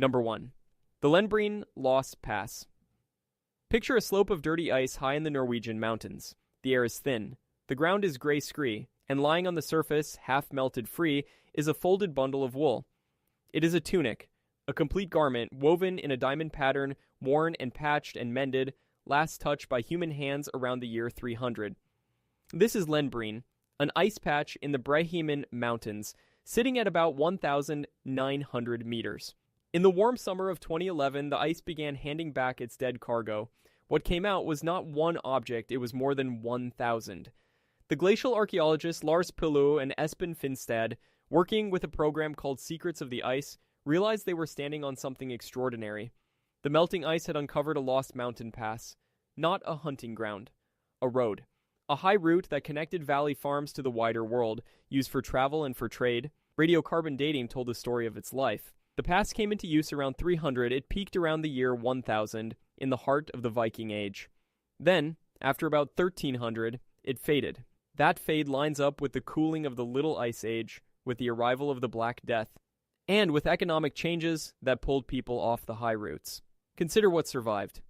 Number 1. The Lendbreen Lost Pass. Picture a slope of dirty ice high in the Norwegian mountains. The air is thin. The ground is gray scree, and lying on the surface, half melted free, is a folded bundle of wool. It is a tunic, a complete garment woven in a diamond pattern, worn and patched and mended, last touched by human hands around the year 300. This is Lendbreen, an ice patch in the Prehistory Mountains, sitting at about 1,900 meters. In the warm summer of 2011, the ice began handing back its dead cargo. What came out was not one object, it was more than 1,000. The glacial archaeologists Lars Pilou and Espen Finstad, working with a program called Secrets of the Ice, realized they were standing on something extraordinary. The melting ice had uncovered a lost mountain pass. Not a hunting ground. A road. A high route that connected valley farms to the wider world, used for travel and for trade. Radiocarbon dating told the story of its life. The pass came into use around 300, it peaked around the year 1000, in the heart of the Viking Age. Then, after about 1300, it faded. That fade lines up with the cooling of the Little Ice Age, with the arrival of the Black Death, and with economic changes that pulled people off the high routes. Consider what survived.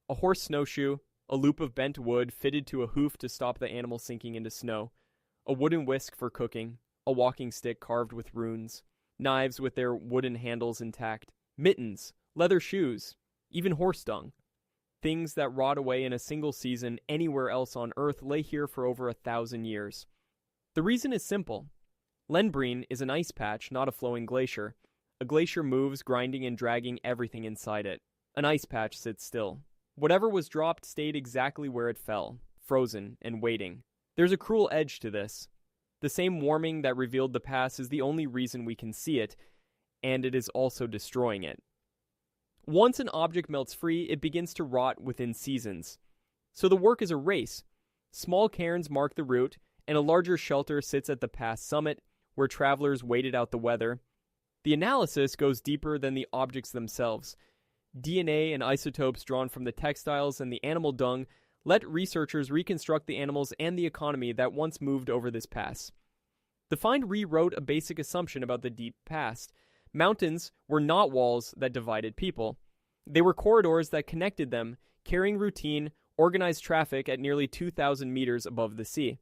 A horse snowshoe, a loop of bent wood fitted to a hoof to stop the animal sinking into snow, a wooden whisk for cooking, a walking stick carved with runes, knives with their wooden handles intact, mittens, leather shoes, even horse dung. Things that rot away in a single season anywhere else on Earth lay here for over 1,000 years. The reason is simple. Lendbreen is an ice patch, not a flowing glacier. A glacier moves, grinding and dragging everything inside it. An ice patch sits still. Whatever was dropped stayed exactly where it fell, frozen and waiting. There's a cruel edge to this. The same warming that revealed the pass is the only reason we can see it, and it is also destroying it. Once an object melts free, it begins to rot within seasons. So the work is a race. Small cairns mark the route, and a larger shelter sits at the pass summit, where travelers waited out the weather. The analysis goes deeper than the objects themselves. DNA and isotopes drawn from the textiles and the animal dung let researchers reconstruct the animals and the economy that once moved over this pass. The find rewrote a basic assumption about the deep past. Mountains were not walls that divided people. They were corridors that connected them, carrying routine, organized traffic at nearly 2,000 meters above the sea.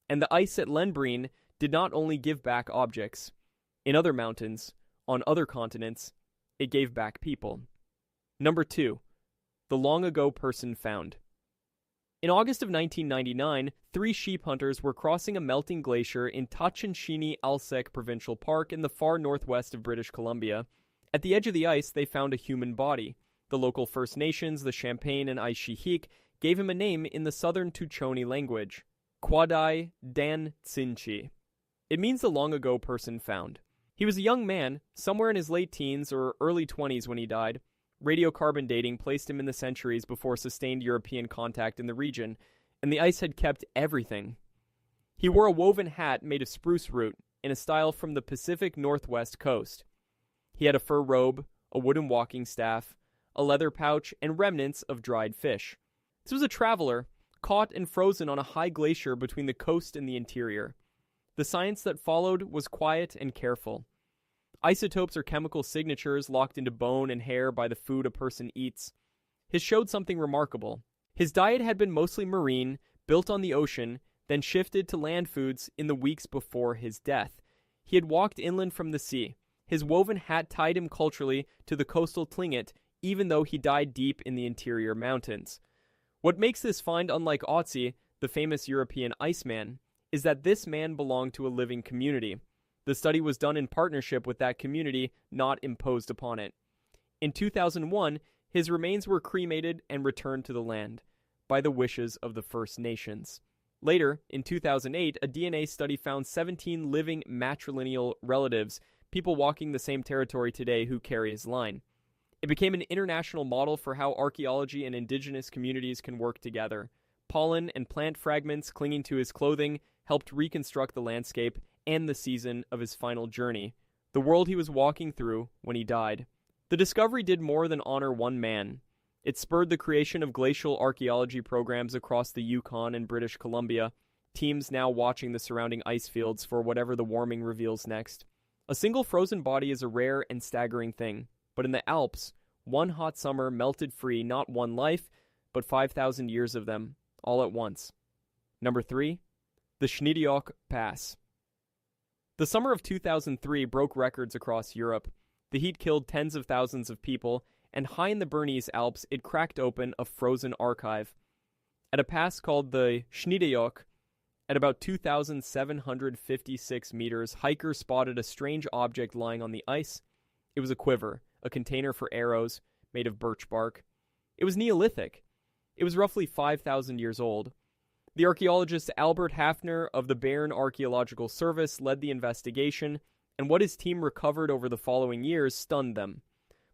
And the ice at Lendbreen did not only give back objects. In other mountains, on other continents, it gave back people. Number 2. The long-ago person found. In August of 1999, 3 sheep hunters were crossing a melting glacier in Tatshenshini-Alsek Provincial Park in the far northwest of British Columbia. At the edge of the ice, they found a human body. The local First Nations, the Champagne and Aishihik, gave him a name in the southern Tuchoni language, Kwadai Dan Tsinchi. It means the long-ago person found. He was a young man, somewhere in his late teens or early 20s when he died. Radiocarbon dating placed him in the centuries before sustained European contact in the region, and the ice had kept everything. He wore a woven hat made of spruce root, in a style from the Pacific Northwest coast. He had a fur robe, a wooden walking staff, a leather pouch, and remnants of dried fish. This was a traveler, caught and frozen on a high glacier between the coast and the interior. The science that followed was quiet and careful. Isotopes are chemical signatures locked into bone and hair by the food a person eats. His showed something remarkable. His diet had been mostly marine, built on the ocean, then shifted to land foods in the weeks before his death. He had walked inland from the sea. His woven hat tied him culturally to the coastal Tlingit, even though he died deep in the interior mountains. What makes this find unlike Otzi, the famous European Iceman, is that this man belonged to a living community. The study was done in partnership with that community, not imposed upon it. In 2001, his remains were cremated and returned to the land, by the wishes of the First Nations. Later, in 2008, a DNA study found 17 living matrilineal relatives, people walking the same territory today who carry his line. It became an international model for how archaeology and indigenous communities can work together. Pollen and plant fragments clinging to his clothing helped reconstruct the landscape and the season of his final journey, the world he was walking through when he died. The discovery did more than honor one man. It spurred the creation of glacial archaeology programs across the Yukon and British Columbia, teams now watching the surrounding ice fields for whatever the warming reveals next. A single frozen body is a rare and staggering thing. But in the Alps, one hot summer melted free not one life, but 5,000 years of them, all at once. Number 3. The Schnidejoch Pass. The summer of 2003 broke records across Europe. The heat killed tens of thousands of people, and high in the Bernese Alps it cracked open a frozen archive. At a pass called the Schnidejoch, at about 2,756 meters, hikers spotted a strange object lying on the ice. It was a quiver, a container for arrows, made of birch bark. It was Neolithic. It was roughly 5,000 years old. The archaeologist Albert Hafner of the Bayern Archaeological Service led the investigation, and what his team recovered over the following years stunned them.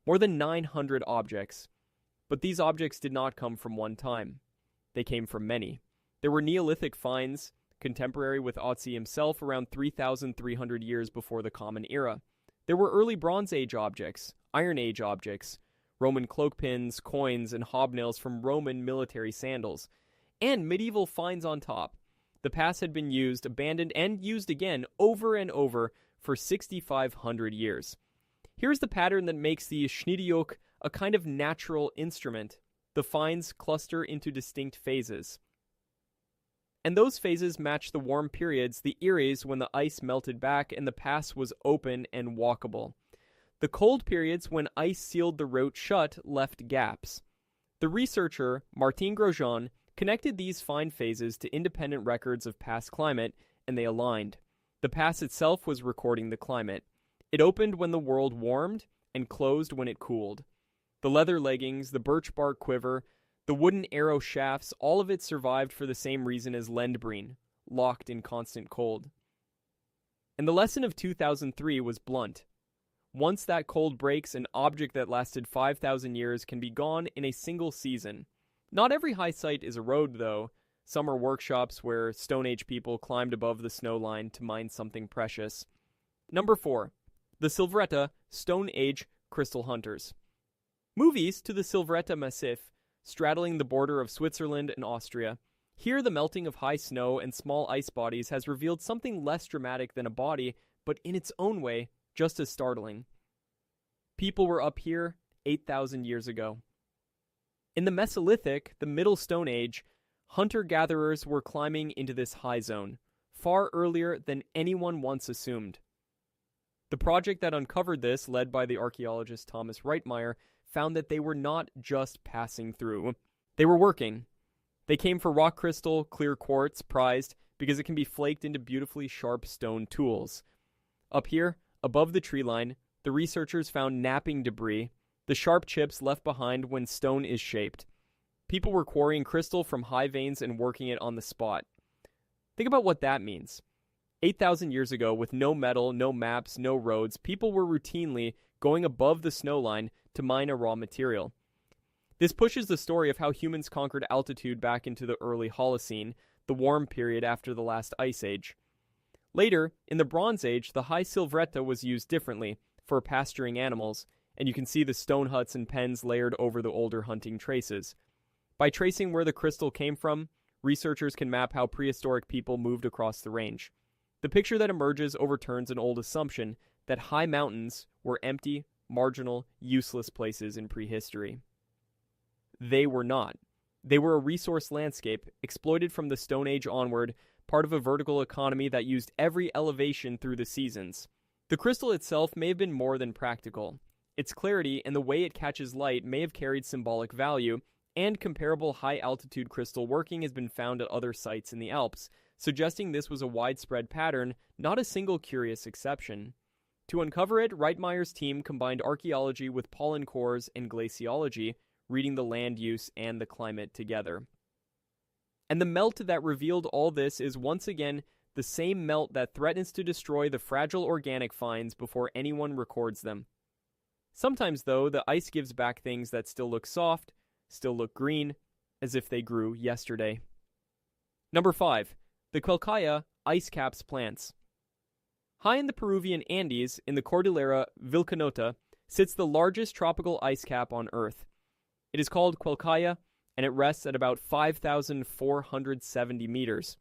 More than 900 objects. But these objects did not come from one time. They came from many. There were Neolithic finds, contemporary with Otzi himself, around 3,300 years before the Common Era. There were early Bronze Age objects, Iron Age objects, Roman cloakpins, coins, and hobnails from Roman military sandals, and medieval finds on top. The pass had been used, abandoned, and used again over and over for 6,500 years. Here's the pattern that makes the Schnidejoch a kind of natural instrument. The finds cluster into distinct phases. And those phases match the warm periods, the eras when the ice melted back and the pass was open and walkable. The cold periods when ice sealed the route shut left gaps. The researcher, Martin Grosjean, connected these find phases to independent records of past climate, and they aligned. The pass itself was recording the climate. It opened when the world warmed and closed when it cooled. The leather leggings, the birch bark quiver, the wooden arrow shafts, all of it survived for the same reason as Lendbreen, locked in constant cold. And the lesson of 2003 was blunt. Once that cold breaks, an object that lasted 5,000 years can be gone in a single season. Not every high site is a road, though. Some are workshops where Stone Age people climbed above the snow line to mine something precious. Number 4. The Silvretta Stone Age Crystal Hunters. Movies to the Silvretta Massif, straddling the border of Switzerland and Austria. Here the melting of high snow and small ice bodies has revealed something less dramatic than a body, but in its own way, just as startling. People were up here 8,000 years ago. In the Mesolithic, the Middle Stone Age, hunter-gatherers were climbing into this high zone, far earlier than anyone once assumed. The project that uncovered this, led by the archaeologist Thomas Reitmeier, found that they were not just passing through. They were working. They came for rock crystal, clear quartz, prized because it can be flaked into beautifully sharp stone tools. Up here, above the tree line, the researchers found napping debris, the sharp chips left behind when stone is shaped. People were quarrying crystal from high veins and working it on the spot. Think about what that means. 8,000 years ago, with no metal, no maps, no roads, people were routinely going above the snow line to mine a raw material. This pushes the story of how humans conquered altitude back into the early Holocene, the warm period after the last ice age. Later, in the Bronze Age, the high Silvretta was used differently, for pasturing animals, and you can see the stone huts and pens layered over the older hunting traces. By tracing where the crystal came from, researchers can map how prehistoric people moved across the range. The picture that emerges overturns an old assumption that high mountains were empty, marginal, useless places in prehistory. They were not. They were a resource landscape, exploited from the Stone Age onward, part of a vertical economy that used every elevation through the seasons. The crystal itself may have been more than practical. Its clarity and the way it catches light may have carried symbolic value, and comparable high-altitude crystal working has been found at other sites in the Alps, suggesting this was a widespread pattern, not a single curious exception. To uncover it, Reitmeier's team combined archaeology with pollen cores and glaciology, reading the land use and the climate together. And the melt that revealed all this is once again the same melt that threatens to destroy the fragile organic finds before anyone records them. Sometimes, though, the ice gives back things that still look soft, still look green, as if they grew yesterday. Number 5. The Quelccaya ice caps plants. High in the Peruvian Andes, in the Cordillera Vilcanota, sits the largest tropical ice cap on Earth. It is called Quelccaya, and it rests at about 5,470 meters.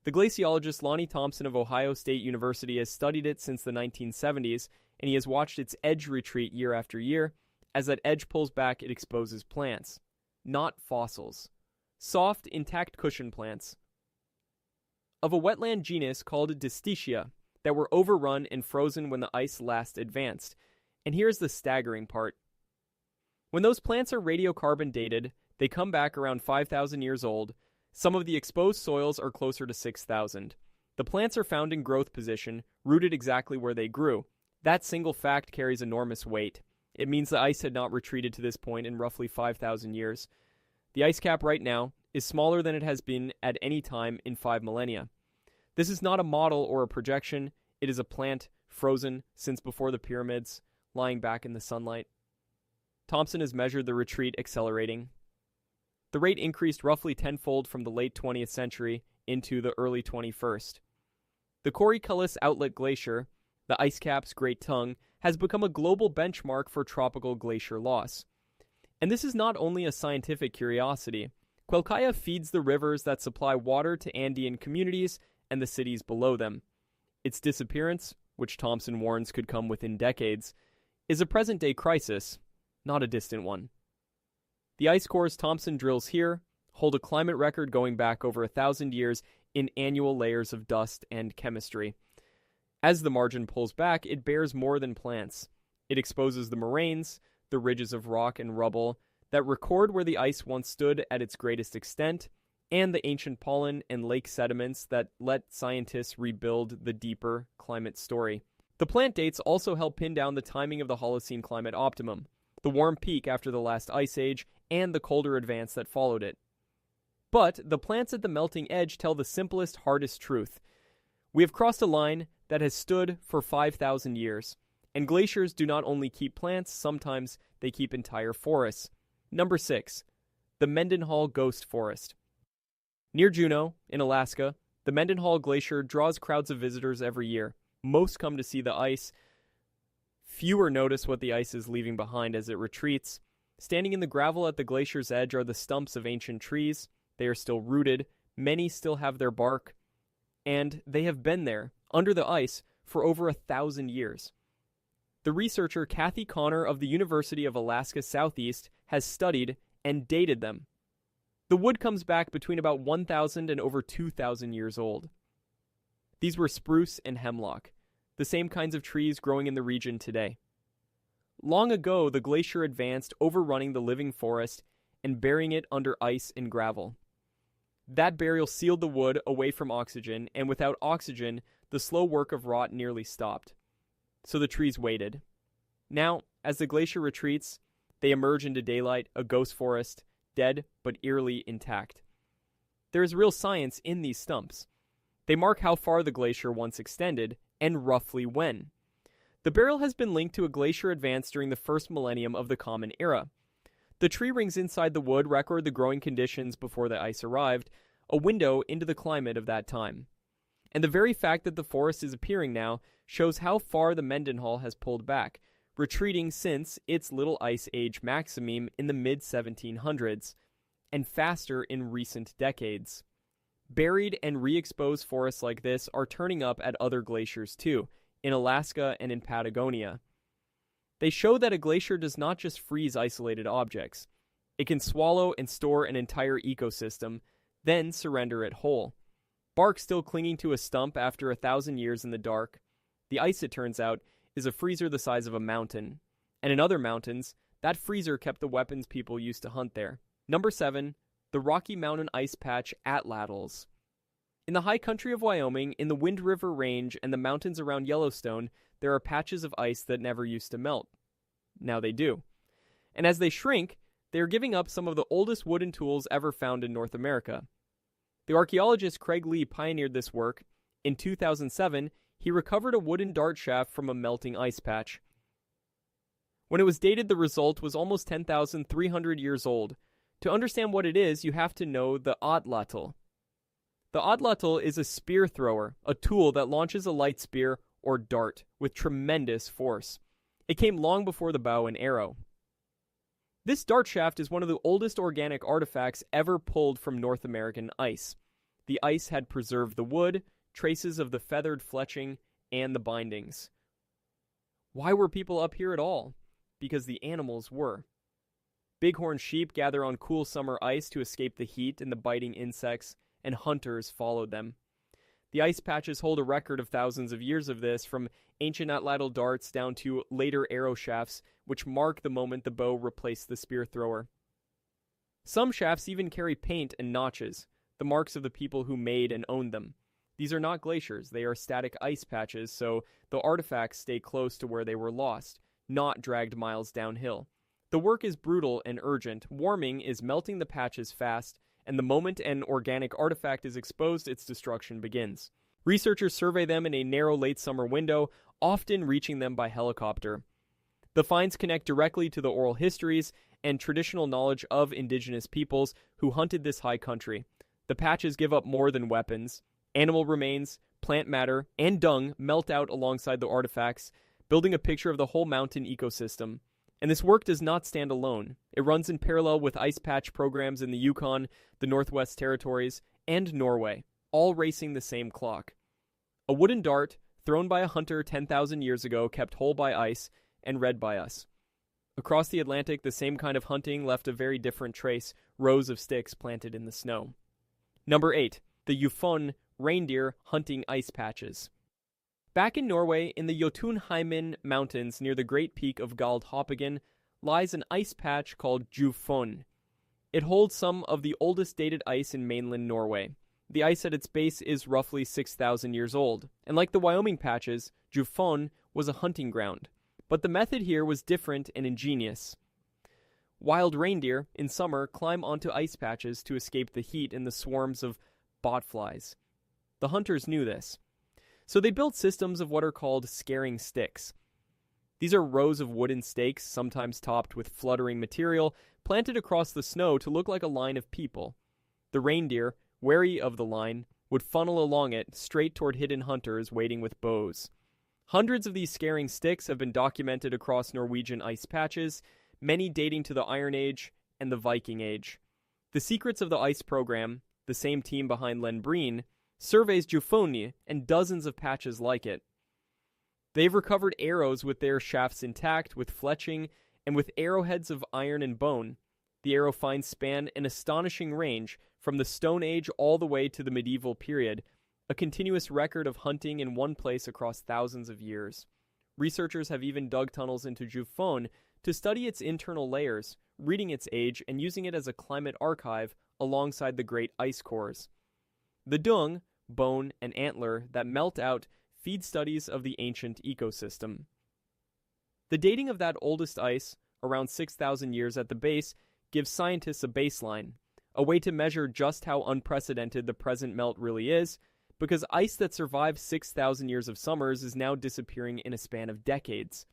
The glaciologist Lonnie Thompson of Ohio State University has studied it since the 1970s, and he has watched its edge retreat year after year. As that edge pulls back, it exposes plants, not fossils. Soft, intact cushion plants of a wetland genus called Distichia that were overrun and frozen when the ice last advanced. And here's the staggering part. When those plants are radiocarbon dated, they come back around 5,000 years old. Some of the exposed soils are closer to 6,000. The plants are found in growth position, rooted exactly where they grew. That single fact carries enormous weight. It means the ice had not retreated to this point in roughly 5,000 years. The ice cap right now is smaller than it has been at any time in 5 millennia. This is not a model or a projection. It is a plant frozen since before the pyramids, lying back in the sunlight. Thompson has measured the retreat accelerating. The rate increased roughly tenfold from the late 20th century into the early 21st. The Quelccaya outlet glacier, the ice cap's great tongue, has become a global benchmark for tropical glacier loss. And this is not only a scientific curiosity. Quelccaya feeds the rivers that supply water to Andean communities and the cities below them. Its disappearance, which Thompson warns could come within decades, is a present-day crisis, not a distant one. The ice cores Thompson drills here hold a climate record going back over 1,000 years in annual layers of dust and chemistry. As the margin pulls back, it bears more than plants. It exposes the moraines, the ridges of rock and rubble that record where the ice once stood at its greatest extent, and the ancient pollen and lake sediments that let scientists rebuild the deeper climate story. The plant dates also help pin down the timing of the Holocene climate optimum, the warm peak after the last ice age, and the colder advance that followed it. But the plants at the melting edge tell the simplest, hardest truth. We have crossed a line that has stood for 5,000 years, and glaciers do not only keep plants, sometimes they keep entire forests. Number 6. The Mendenhall Ghost Forest. Near Juneau, in Alaska, the Mendenhall Glacier draws crowds of visitors every year. Most come to see the ice. Fewer notice what the ice is leaving behind as it retreats. Standing in the gravel at the glacier's edge are the stumps of ancient trees. They are still rooted. Many still have their bark. And they have been there, under the ice, for over 1,000 years. The researcher Kathy Connor of the University of Alaska Southeast has studied and dated them. The wood comes back between about 1,000 and over 2,000 years old. These were spruce and hemlock, the same kinds of trees growing in the region today. Long ago, the glacier advanced, overrunning the living forest and burying it under ice and gravel. That burial sealed the wood away from oxygen, and without oxygen, the slow work of rot nearly stopped. So the trees waited. Now, as the glacier retreats, they emerge into daylight, a ghost forest, dead but eerily intact. There is real science in these stumps. They mark how far the glacier once extended, and roughly when. The burial has been linked to a glacier advance during the first millennium of the Common Era. The tree rings inside the wood record the growing conditions before the ice arrived, a window into the climate of that time. And the very fact that the forest is appearing now shows how far the Mendenhall has pulled back, retreating since its Little Ice Age maximum in the mid-1700s, and faster in recent decades. Buried and re-exposed forests like this are turning up at other glaciers too, in Alaska and in Patagonia. They show that a glacier does not just freeze isolated objects. It can swallow and store an entire ecosystem, then surrender it whole. Bark still clinging to a stump after 1,000 years in the dark. The ice, it turns out, is a freezer the size of a mountain. And in other mountains, that freezer kept the weapons people used to hunt there. Number 7. The Rocky Mountain Ice Patch Atlatls. In the high country of Wyoming, in the Wind River Range and the mountains around Yellowstone, there are patches of ice that never used to melt. Now they do. And as they shrink, they are giving up some of the oldest wooden tools ever found in North America. The archaeologist Craig Lee pioneered this work. In 2007, he recovered a wooden dart shaft from a melting ice patch. When it was dated, the result was almost 10,300 years old. To understand what it is, you have to know the Atlatl. The Atlatl is a spear thrower, a tool that launches a light spear or dart with tremendous force. It came long before the bow and arrow. This dart shaft is one of the oldest organic artifacts ever pulled from North American ice. The ice had preserved the wood, traces of the feathered fletching, and the bindings. Why were people up here at all? Because the animals were. Bighorn sheep gather on cool summer ice to escape the heat and the biting insects, and hunters followed them. The ice patches hold a record of thousands of years of this, from ancient Atlatl darts down to later arrow shafts, which mark the moment the bow replaced the spear thrower. Some shafts even carry paint and notches, the marks of the people who made and owned them. These are not glaciers, they are static ice patches, so the artifacts stay close to where they were lost, not dragged miles downhill. The work is brutal and urgent. Warming is melting the patches fast, and the moment an organic artifact is exposed, its destruction begins. Researchers survey them in a narrow late summer window, often reaching them by helicopter. The finds connect directly to the oral histories and traditional knowledge of indigenous peoples who hunted this high country. The patches give up more than weapons. Animal remains, plant matter, and dung melt out alongside the artifacts, building a picture of the whole mountain ecosystem. And this work does not stand alone. It runs in parallel with ice patch programs in the Yukon, the Northwest Territories, and Norway, all racing the same clock. A wooden dart, thrown by a hunter 10,000 years ago, kept whole by ice, and read by us. Across the Atlantic, the same kind of hunting left a very different trace, rows of sticks planted in the snow. Number 8. The Juvfonne Reindeer-Hunting ice patches. Back in Norway, in the Jotunheimen Mountains near the great peak of Galdhøpiggen, lies an ice patch called Juvfonne. It holds some of the oldest dated ice in mainland Norway. The ice at its base is roughly 6,000 years old, and like the Wyoming patches, Juvfonne was a hunting ground. But the method here was different and ingenious. Wild reindeer, in summer, climb onto ice patches to escape the heat and the swarms of botflies. The hunters knew this. So they built systems of what are called scaring sticks. These are rows of wooden stakes, sometimes topped with fluttering material, planted across the snow to look like a line of people. The reindeer, wary of the line, would funnel along it straight toward hidden hunters waiting with bows. Hundreds of these scaring sticks have been documented across Norwegian ice patches, many dating to the Iron Age and the Viking Age. The Secrets of the Ice program, the same team behind Lendbreen, surveys Juvfonne and dozens of patches like it. They've recovered arrows with their shafts intact, with fletching, and with arrowheads of iron and bone. The arrow finds span an astonishing range, from the Stone Age all the way to the medieval period, a continuous record of hunting in one place across thousands of years. Researchers have even dug tunnels into Juvfonne to study its internal layers, reading its age and using it as a climate archive alongside the great ice cores. The dung, bone, and antler that melt out feed studies of the ancient ecosystem. The dating of that oldest ice, around 6,000 years at the base, gives scientists a baseline, a way to measure just how unprecedented the present melt really is, because ice that survived 6,000 years of summers is now disappearing in a span of decades.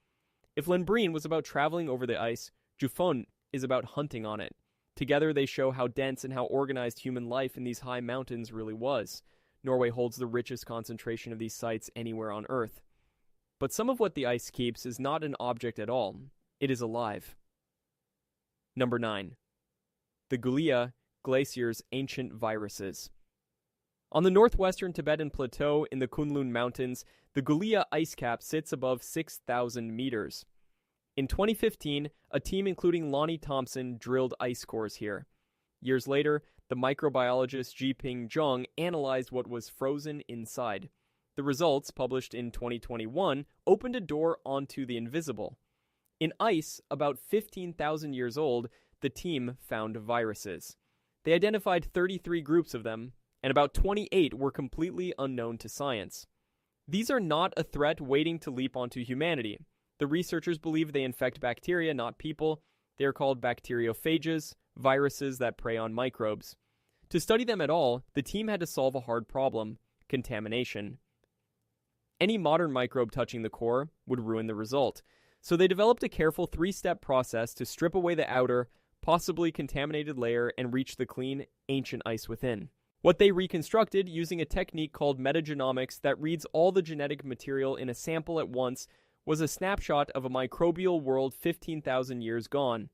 If Lendbreen was about traveling over the ice, Juvfonne is about hunting on it. Together they show how dense and how organized human life in these high mountains really was. Norway holds the richest concentration of these sites anywhere on Earth. But some of what the ice keeps is not an object at all. It is alive. Number 9. The Guliya Glacier's ancient viruses. On the northwestern Tibetan plateau in the Kunlun Mountains, the Guliya ice cap sits above 6,000 meters. In 2015, a team including Lonnie Thompson drilled ice cores here. Years later, the microbiologist Jiping Zhang analyzed what was frozen inside. The results, published in 2021, opened a door onto the invisible. In ice, about 15,000 years old, the team found viruses. They identified 33 groups of them, and about 28 were completely unknown to science. These are not a threat waiting to leap onto humanity. The researchers believe they infect bacteria, not people. They are called bacteriophages, viruses that prey on microbes. To study them at all, the team had to solve a hard problem: contamination. Any modern microbe touching the core would ruin the result, so they developed a careful 3-step process to strip away the outer, possibly contaminated layer and reach the clean, ancient ice within. What they reconstructed using a technique called metagenomics that reads all the genetic material in a sample at once was a snapshot of a microbial world 15,000 years gone.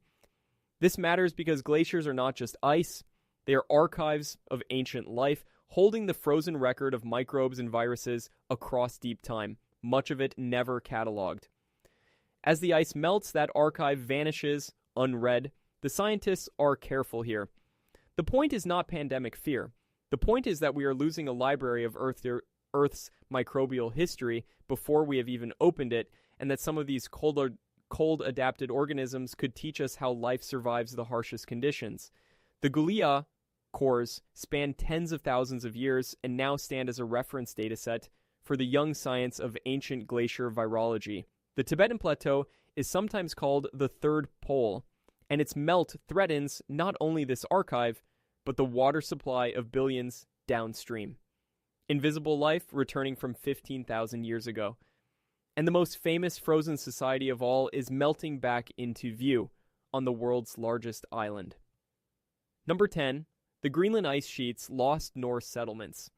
This matters because glaciers are not just ice, they are archives of ancient life, holding the frozen record of microbes and viruses across deep time, much of it never cataloged. As the ice melts, that archive vanishes, unread. The scientists are careful here. The point is not pandemic fear. The point is that we are losing a library of Earth's microbial history before we have even opened it, and that some of these cold-adapted organisms could teach us how life survives the harshest conditions. The Guliya cores span tens of thousands of years and now stand as a reference dataset for the young science of ancient glacier virology. The Tibetan Plateau is sometimes called the Third Pole, and its melt threatens not only this archive, but the water supply of billions downstream. Invisible life returning from 15,000 years ago. And the most famous frozen society of all is melting back into view on the world's largest island. Number 10. The Greenland ice sheets lost Norse settlements.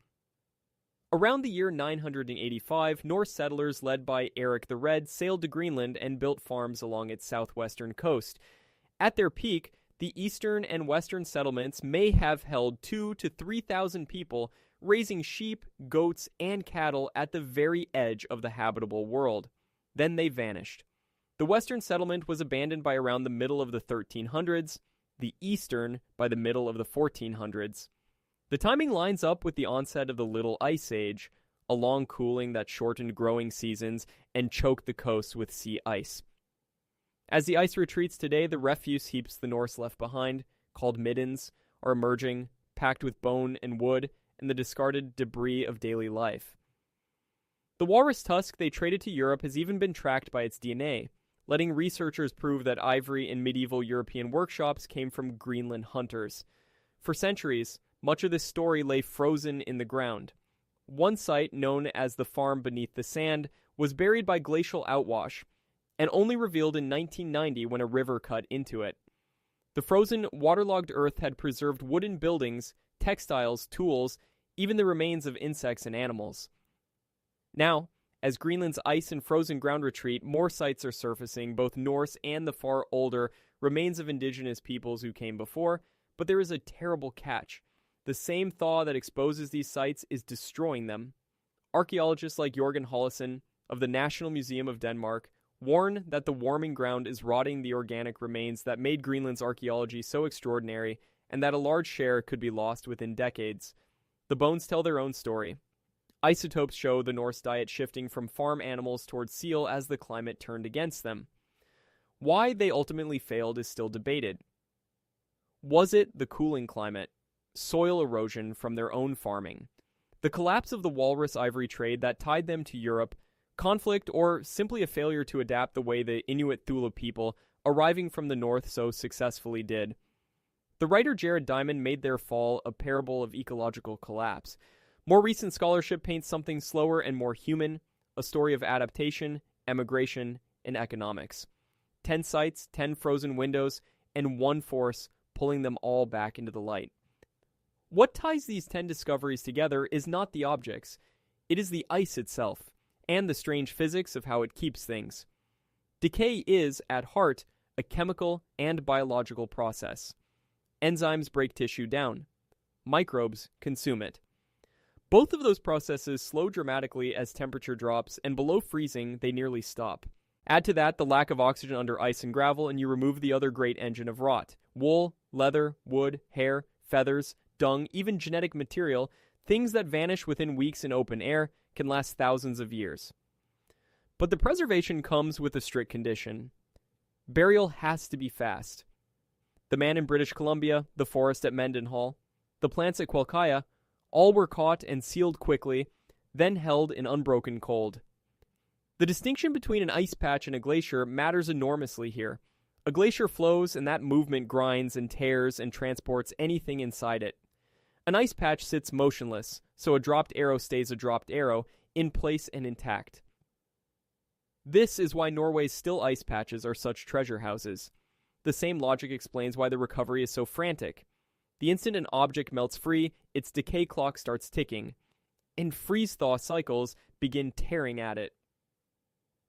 Around the year 985, Norse settlers led by Eric the Red sailed to Greenland and built farms along its southwestern coast. At their peak, the eastern and western settlements may have held 2,000 to 3,000 people, raising sheep, goats, and cattle at the very edge of the habitable world. Then they vanished. The western settlement was abandoned by around the middle of the 1300s, the eastern by the middle of the 1400s. The timing lines up with the onset of the Little Ice Age, a long cooling that shortened growing seasons and choked the coast with sea ice. As the ice retreats today, the refuse heaps the Norse left behind, called middens, are emerging, packed with bone and wood, and the discarded debris of daily life. The walrus tusk they traded to Europe has even been tracked by its DNA, letting researchers prove that ivory in medieval European workshops came from Greenland hunters. For centuries, much of this story lay frozen in the ground. One site, known as the Farm Beneath the Sand, was buried by glacial outwash, and only revealed in 1990 when a river cut into it. The frozen, waterlogged earth had preserved wooden buildings, textiles, tools, even the remains of insects and animals. Now, as Greenland's ice and frozen ground retreat, more sites are surfacing, both Norse and the far older remains of indigenous peoples who came before, but there is a terrible catch. The same thaw that exposes these sites is destroying them. Archaeologists like Jørgen Hollesen of the National Museum of Denmark warn that the warming ground is rotting the organic remains that made Greenland's archaeology so extraordinary, and that a large share could be lost within decades. The bones tell their own story. Isotopes show the Norse diet shifting from farm animals towards seal as the climate turned against them. Why they ultimately failed is still debated. Was it the cooling climate, soil erosion from their own farming, the collapse of the walrus ivory trade that tied them to Europe, conflict, or simply a failure to adapt the way the Inuit Thule people arriving from the north so successfully did? The writer Jared Diamond made their fall a parable of ecological collapse. More recent scholarship paints something slower and more human, a story of adaptation, emigration, and economics. 10 sites, 10 frozen windows, and one force pulling them all back into the light. What ties these 10 discoveries together is not the objects. It is the ice itself, and the strange physics of how it keeps things. Decay is, at heart, a chemical and biological process. Enzymes break tissue down. Microbes consume it. Both of those processes slow dramatically as temperature drops, and below freezing, they nearly stop. Add to that the lack of oxygen under ice and gravel, and you remove the other great engine of rot. Wool, leather, wood, hair, feathers, dung, even genetic material, things that vanish within weeks in open air, can last thousands of years. But the preservation comes with a strict condition. Burial has to be fast. The man in British Columbia, the forest at Mendenhall, the plants at Quelccaya, all were caught and sealed quickly, then held in unbroken cold. The distinction between an ice patch and a glacier matters enormously here. A glacier flows, and that movement grinds and tears and transports anything inside it. An ice patch sits motionless, so a dropped arrow stays a dropped arrow, in place and intact. This is why Norway's still ice patches are such treasure houses. The same logic explains why the recovery is so frantic. The instant an object melts free, its decay clock starts ticking, and freeze-thaw cycles begin tearing at it.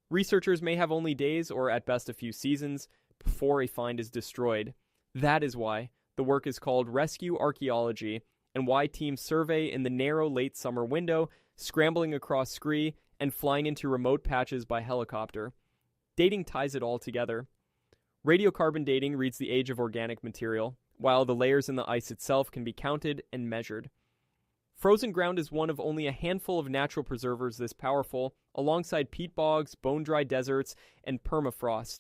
Researchers may have only days or at best a few seasons before a find is destroyed. That is why the work is called rescue archaeology, and why teams survey in the narrow late summer window, scrambling across scree and flying into remote patches by helicopter. Dating ties it all together. Radiocarbon dating reads the age of organic material, while the layers in the ice itself can be counted and measured. Frozen ground is one of only a handful of natural preservers this powerful, alongside peat bogs, bone-dry deserts, and permafrost.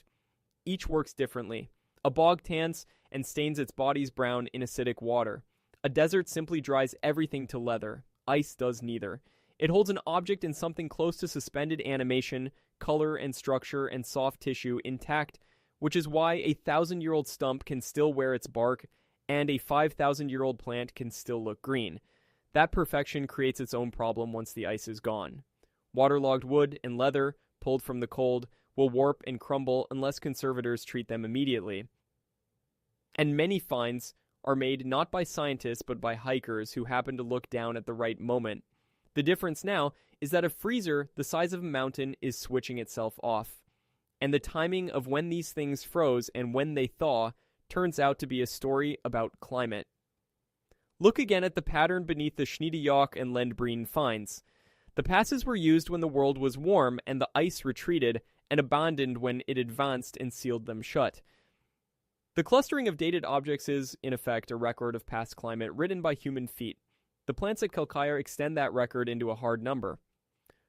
Each works differently. A bog tans and stains its bodies brown in acidic water. A desert simply dries everything to leather. Ice does neither. It holds an object in something close to suspended animation, color and structure and soft tissue intact, which is why a 1,000-year-old stump can still wear its bark, and a 5,000-year-old plant can still look green. That perfection creates its own problem once the ice is gone. Waterlogged wood and leather, pulled from the cold, will warp and crumble unless conservators treat them immediately. And many finds are made not by scientists but by hikers who happen to look down at the right moment. The difference now is that a freezer the size of a mountain is switching itself off. And the timing of when these things froze and when they thaw turns out to be a story about climate. Look again at the pattern beneath the Schnidejoch and Lendbreen finds. The passes were used when the world was warm and the ice retreated, and abandoned when it advanced and sealed them shut. The clustering of dated objects is, in effect, a record of past climate written by human feet. The plants at Quelccaya extend that record into a hard number.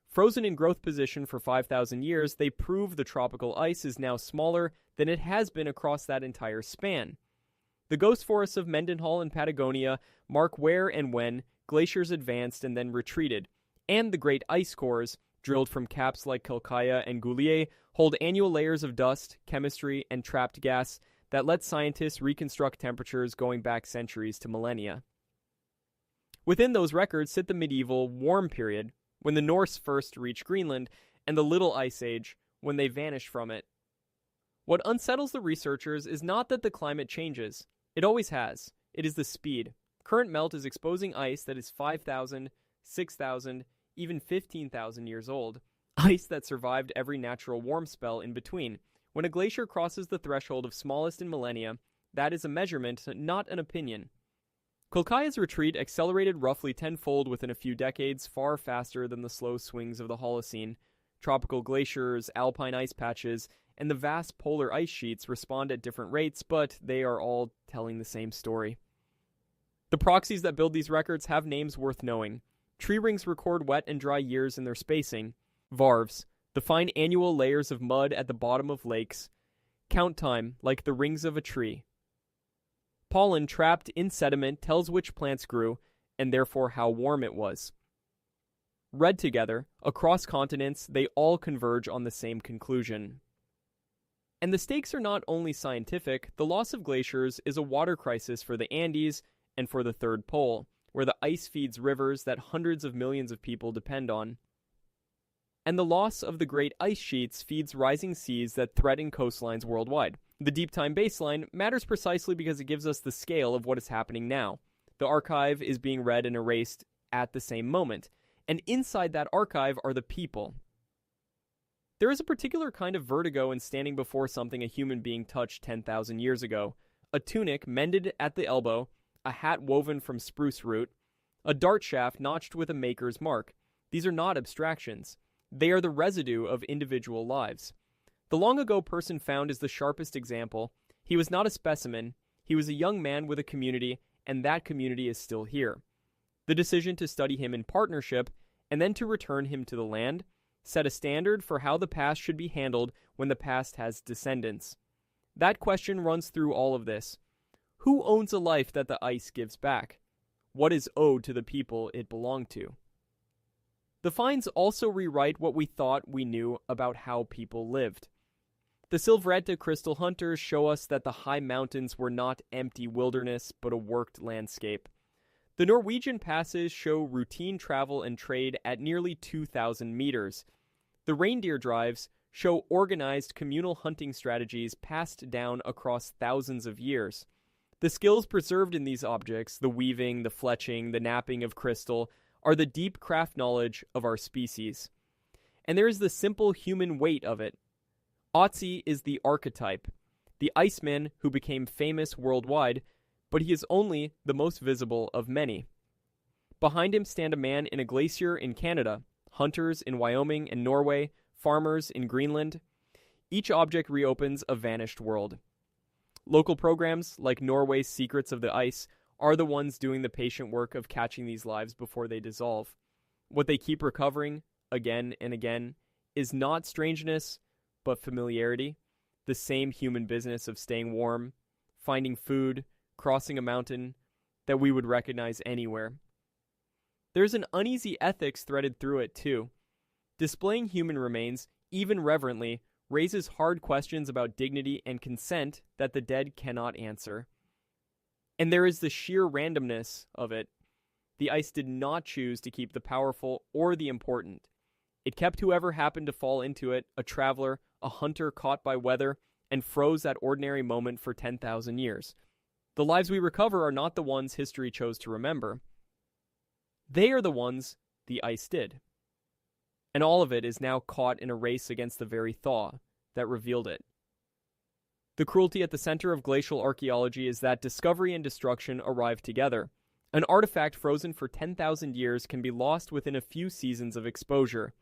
Frozen in growth position for 5,000 years, they prove the tropical ice is now smaller than it has been across that entire span. The ghost forests of Mendenhall and Patagonia mark where and when glaciers advanced and then retreated, and the great ice cores, drilled from caps like Quelccaya and Guliya, hold annual layers of dust, chemistry, and trapped gas that let scientists reconstruct temperatures going back centuries to millennia. Within those records sit the medieval warm period, when the Norse first reached Greenland, and the Little Ice Age, when they vanished from it. What unsettles the researchers is not that the climate changes. It always has. It is the speed. Current melt is exposing ice that is 5,000, 6,000, even 15,000 years old. Ice that survived every natural warm spell in between. When a glacier crosses the threshold of smallest in millennia, that is a measurement, not an opinion. Quelccaya's retreat accelerated roughly tenfold within a few decades, far faster than the slow swings of the Holocene. Tropical glaciers, alpine ice patches, and the vast polar ice sheets respond at different rates, but they are all telling the same story. The proxies that build these records have names worth knowing. Tree rings record wet and dry years in their spacing. Varves, define annual layers of mud at the bottom of lakes. Count time, like the rings of a tree. Pollen trapped in sediment tells which plants grew, and therefore how warm it was. Read together, across continents, they all converge on the same conclusion. And the stakes are not only scientific. The loss of glaciers is a water crisis for the Andes and for the Third Pole, where the ice feeds rivers that hundreds of millions of people depend on. And the loss of the great ice sheets feeds rising seas that threaten coastlines worldwide. The deep time baseline matters precisely because it gives us the scale of what is happening now. The archive is being read and erased at the same moment, and inside that archive are the people. There is a particular kind of vertigo in standing before something a human being touched 10,000 years ago. A tunic mended at the elbow, a hat woven from spruce root, a dart shaft notched with a maker's mark. These are not abstractions. They are the residue of individual lives. The long-ago person found is the sharpest example. He was not a specimen. He was a young man with a community, and that community is still here. The decision to study him in partnership, and then to return him to the land, set a standard for how the past should be handled when the past has descendants. That question runs through all of this. Who owns a life that the ice gives back? What is owed to the people it belonged to? The finds also rewrite what we thought we knew about how people lived. The Silvretta crystal hunters show us that the high mountains were not empty wilderness, but a worked landscape. The Norwegian passes show routine travel and trade at nearly 2,000 meters. The reindeer drives show organized communal hunting strategies passed down across thousands of years. The skills preserved in these objects, the weaving, the fletching, the napping of crystal, are the deep craft knowledge of our species. And there is the simple human weight of it. Otzi is the archetype, the Iceman who became famous worldwide, but he is only the most visible of many. Behind him stand a man in a glacier in Canada, hunters in Wyoming and Norway, farmers in Greenland. Each object reopens a vanished world. Local programs, like Norway's Secrets of the Ice, are the ones doing the patient work of catching these lives before they dissolve. What they keep recovering, again and again, is not strangeness, but familiarity, the same human business of staying warm, finding food, crossing a mountain that we would recognize anywhere. There's an uneasy ethics threaded through it, too. Displaying human remains, even reverently, raises hard questions about dignity and consent that the dead cannot answer. And there is the sheer randomness of it. The ice did not choose to keep the powerful or the important. It kept whoever happened to fall into it, a traveler, a hunter caught by weather, and froze that ordinary moment for 10,000 years. The lives we recover are not the ones history chose to remember. They are the ones the ice did. And all of it is now caught in a race against the very thaw that revealed it. The cruelty at the center of glacial archaeology is that discovery and destruction arrive together. An artifact frozen for 10,000 years can be lost within a few seasons of exposure.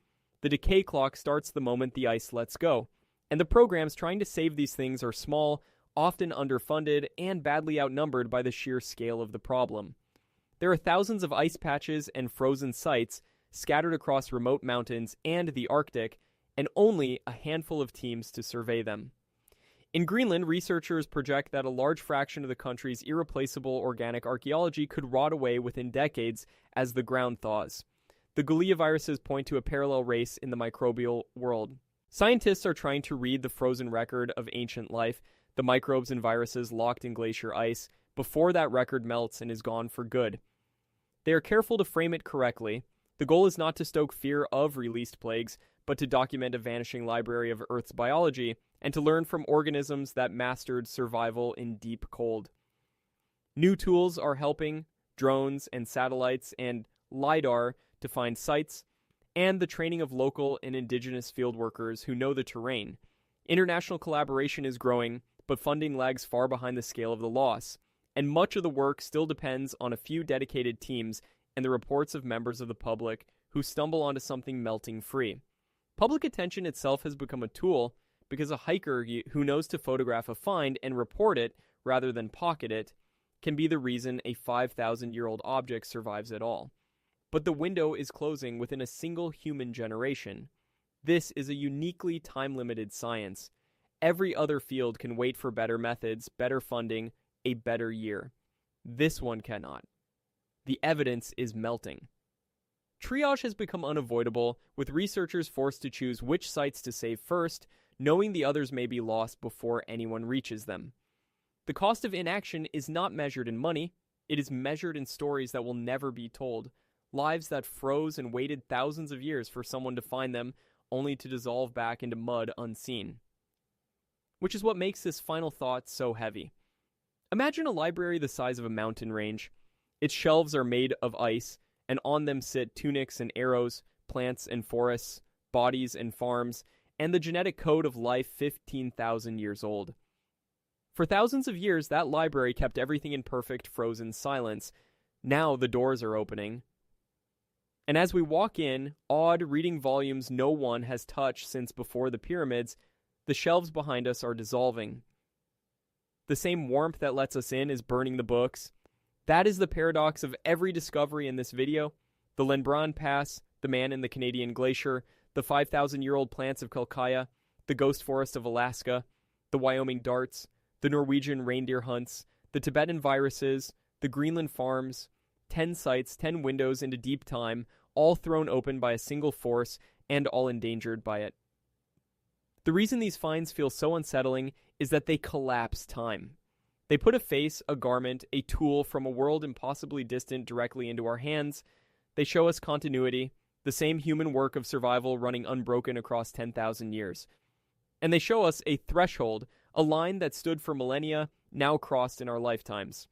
The decay clock starts the moment the ice lets go, and the programs trying to save these things are small, often underfunded, and badly outnumbered by the sheer scale of the problem. There are thousands of ice patches and frozen sites scattered across remote mountains and the Arctic, and only a handful of teams to survey them. In Greenland, researchers project that a large fraction of the country's irreplaceable organic archaeology could rot away within decades as the ground thaws. The Guliya viruses point to a parallel race in the microbial world. Scientists are trying to read the frozen record of ancient life, the microbes and viruses locked in glacier ice, before that record melts and is gone for good. They are careful to frame it correctly. The goal is not to stoke fear of released plagues, but to document a vanishing library of Earth's biology, and to learn from organisms that mastered survival in deep cold. New tools are helping, drones and satellites and LiDAR to find sites, and the training of local and indigenous field workers who know the terrain. International collaboration is growing, but funding lags far behind the scale of the loss, and much of the work still depends on a few dedicated teams and the reports of members of the public who stumble onto something melting free. Public attention itself has become a tool because a hiker who knows to photograph a find and report it rather than pocket it can be the reason a 5,000-year-old object survives at all. But the window is closing within a single human generation. This is a uniquely time-limited science. Every other field can wait for better methods, better funding, a better year. This one cannot. The evidence is melting. Triage has become unavoidable, with researchers forced to choose which sites to save first, knowing the others may be lost before anyone reaches them. The cost of inaction is not measured in money, it is measured in stories that will never be told, lives that froze and waited thousands of years for someone to find them, only to dissolve back into mud unseen. Which is what makes this final thought so heavy. Imagine a library the size of a mountain range. Its shelves are made of ice, and on them sit tunics and arrows, plants and forests, bodies and farms, and the genetic code of life 15,000 years old. For thousands of years, that library kept everything in perfect frozen silence. Now the doors are opening. And as we walk in, awed, reading volumes no one has touched since before the pyramids, the shelves behind us are dissolving. The same warmth that lets us in is burning the books. That is the paradox of every discovery in this video. The Lendbreen Pass, the man in the Canadian Glacier, the 5,000-year-old plants of Quelccaya, the ghost forest of Alaska, the Wyoming darts, the Norwegian reindeer hunts, the Tibetan viruses, the Greenland farms, 10 sites, 10 windows into deep time, all thrown open by a single force and all endangered by it. The reason these finds feel so unsettling is that they collapse time. They put a face, a garment, a tool from a world impossibly distant directly into our hands. They show us continuity, the same human work of survival running unbroken across 10,000 years. And they show us a threshold, a line that stood for millennia, now crossed in our lifetimes.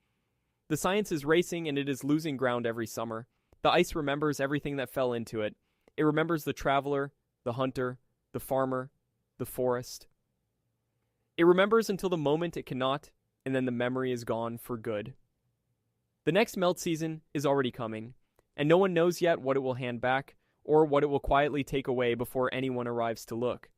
The science is racing and it is losing ground every summer. The ice remembers everything that fell into it. It remembers the traveler, the hunter, the farmer, the forest. It remembers until the moment it cannot, and then the memory is gone for good. The next melt season is already coming, and no one knows yet what it will hand back, or what it will quietly take away before anyone arrives to look.